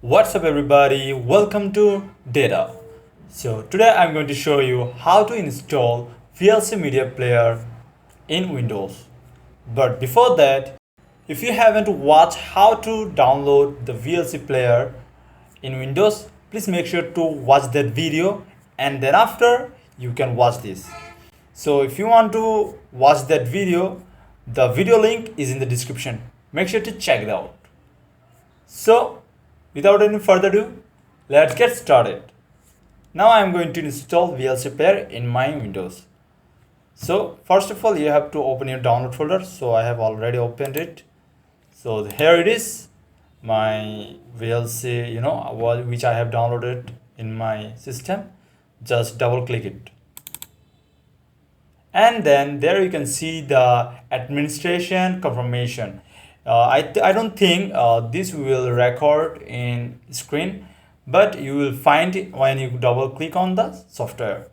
What's up everybody, welcome to Data. So today I'm going to show you how to install VLC media player in Windows. But before that, if you haven't watched how to download the VLC player in Windows, please make sure to watch that video and then after you can watch this. So if you want to watch that video, the video link is in the description. Make sure to check it out. So without any further ado, let's get started. Now I am going to install VLC player in my Windows. So first of all, you have to open your download folder. So I have already opened it. So here it is, my VLC, which I have downloaded in my system. Just double click it. And then there you can see the administration confirmation. I don't think this will record in screen, but you will find it when you double click on the software.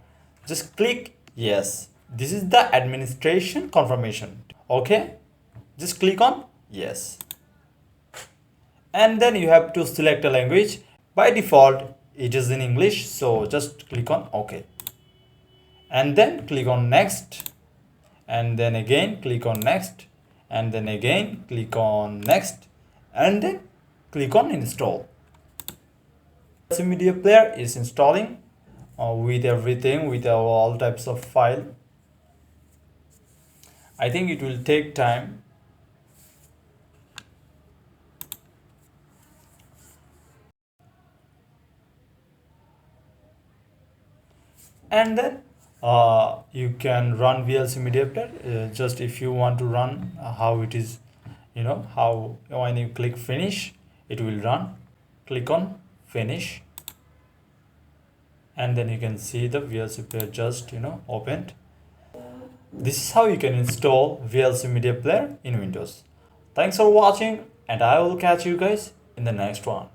Just click yes. This is the administration confirmation. Okay, just click on yes. And then you have to select a language. By default, it is in English, so just click on OK. And then click on next. And then again click on next. And then again click on next. And then click on install. VLC media player is installing with everything, with all types of file. I think it will take time. And then you can run VLC media player. Just if you want to run how it is, how when you click finish, it will run. Click on finish, and then you can see the VLC player just opened. This is how you can install VLC media player in Windows. Thanks for watching, and I will catch you guys in the next one.